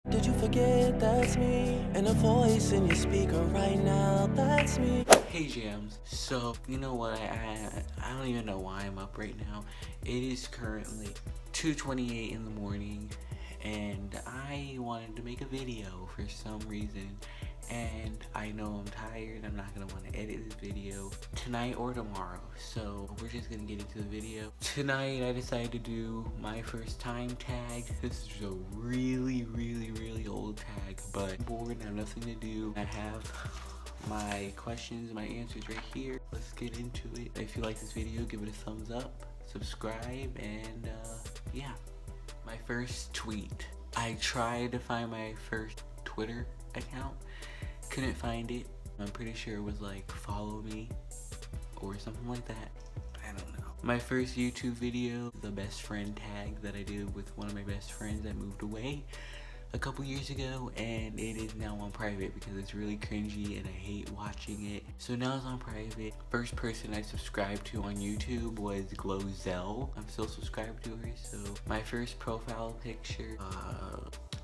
Did you forget that's me? And a voice in your speaker right now, that's me. Hey JAMZ, so you know what, I don't even know why I'm up right now. It is currently 2:28 in the morning and I wanted to make a video for some reason, and I know I'm tired. I'm not gonna want to edit this video tonight or tomorrow, so we're just gonna get into the video. Tonight I decided to do my first time tag. This is a really old tag, but I'm bored and I have nothing to do. I have my questions, my answers right here. Let's get into it. If you like this video, give it a thumbs up, subscribe, and yeah. My first tweet. I tried to find my first Twitter account, couldn't find it. I'm pretty sure it was like follow me or something like that. I don't know. My first YouTube video, the best friend tag that I did with one of my best friends that moved away a couple years ago, and it is now on private because it's really cringy and I hate watching it. So now it's on private. First person I subscribed to on YouTube was GlowZell. I'm still subscribed to her. So my first profile picture,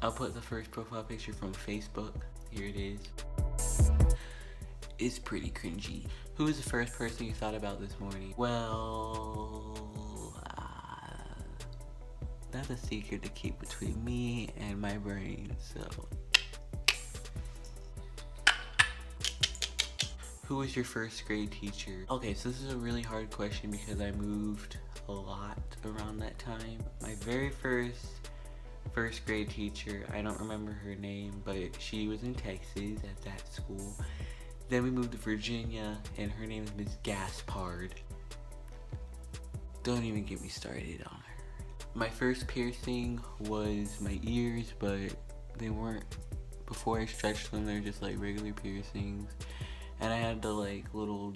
I'll put the first profile picture from Facebook. Here it is. It's pretty cringy. Who was the first person you thought about this morning? Well, that's a secret to keep between me and my brain, so. Who was your first grade teacher? Okay, so this is a really hard question because I moved a lot around that time. My very first grade teacher, I don't remember her name, but she was in Texas at that school. Then we moved to Virginia, and her name is Miss Gaspard. Don't even get me started on her. My first piercing was my ears, but they weren't, before I stretched them, they were just like regular piercings. And I had the like little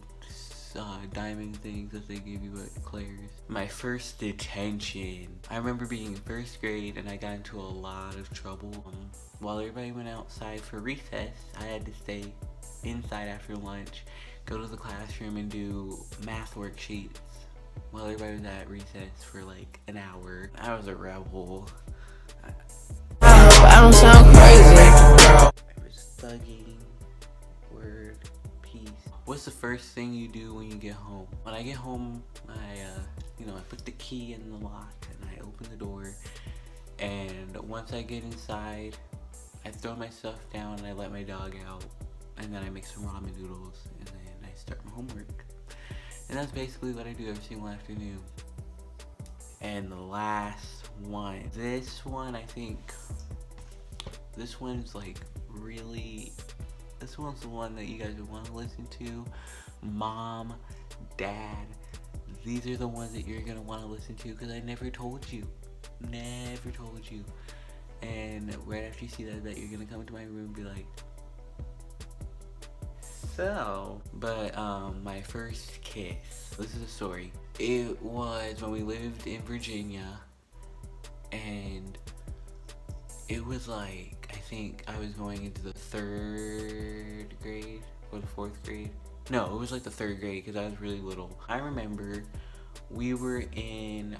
diamond things that they give you at Claire's. My first detention. I remember being in first grade and I got into a lot of trouble. While everybody went outside for recess, I had to stay inside after lunch, go to the classroom and do math worksheets while everybody was at recess for like an hour. I was a rebel. I don't sound crazy. I was thugging. Word. Peace. What's the first thing you do when you get home? When I get home, I put the key in the lock and I open the door. And once I get inside, I throw my stuff down and I let my dog out. And then I make some ramen noodles and then I start my homework. And that's basically what I do every single afternoon. And the last one. This one, I think, this one's like really, this one's the one that you guys would want to listen to. Mom, Dad, these are the ones that you're going to want to listen to because I never told you. Never told you. And right after you see that, I bet you're going to come into my room and be like, so, but my first kiss, this is a story. It was when we lived in Virginia, and it was like, I think I was going into the 3rd grade or the 4th grade. No, it was like the 3rd grade because I was really little. I remember we were in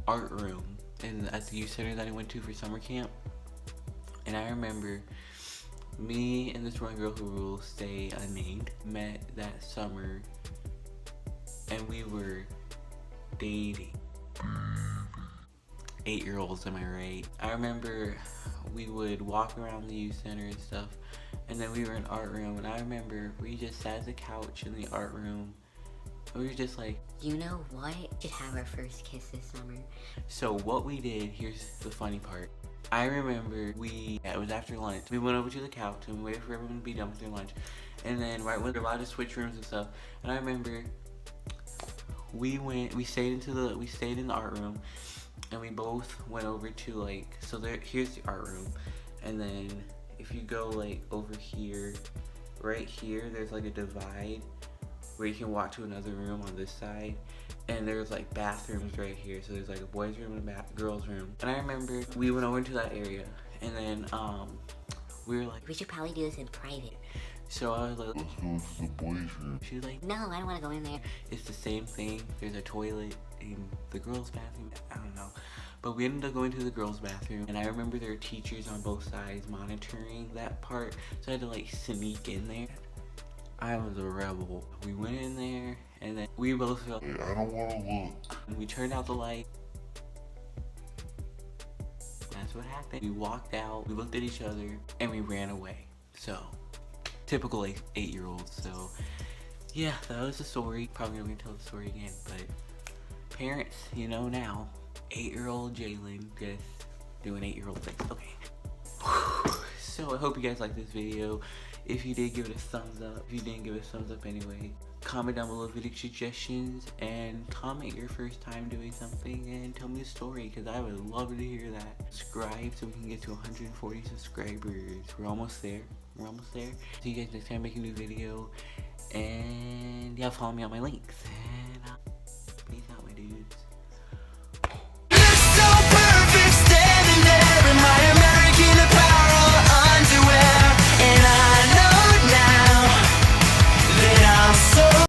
art room at the youth center that I went to for summer camp, and I remember me and this one girl who will stay unnamed met that summer and we were dating. 8-year-olds, am I right? I remember we would walk around the youth center and stuff, and then we were in art room, and I remember we just sat at the couch in the art room and we were just like, you know what? We should have our first kiss this summer. So what we did, here's the funny part. I remember it was after lunch. We went over to the couch and we waited for everyone to be done with their lunch. And then right when we were allowed to switch rooms and stuff, and I remember we stayed in the art room, and we both went over to like, so here's the art room, and then if you go like over here, right here, there's like a divide where you can walk to another room on this side. And there's like bathrooms right here, so there's like a boys room and a girls room. And I remember we went over into that area, and then we were like, we should probably do this in private. So I was like, let's go to the boys room. She was like, no, I don't want to go in there. It's the same thing. There's a toilet in the girls' bathroom. I don't know, But we ended up going to the girls' bathroom, and I remember there were teachers on both sides monitoring that part, so I had to like sneak in there. I was a rebel. We went in there, and then we both felt, Hey, I don't want to look. and we turned out the light. That's what happened. We walked out, we looked at each other, and we ran away. So, typical 8-year-olds. So, yeah, that was the story. Probably not gonna tell the story again, but parents, you know now. 8-year-old Jalen just doing 8-year-old things. Okay. So I hope you guys liked this video. If you did, give it a thumbs up. If you didn't, give it a thumbs up anyway. Comment down below video suggestions and comment your first time doing something and tell me a story, because I would love to hear that. Subscribe so we can get to 140 subscribers. We're almost there. We're almost there. See you guys next time. Make a new video. And yeah, follow me on my links. And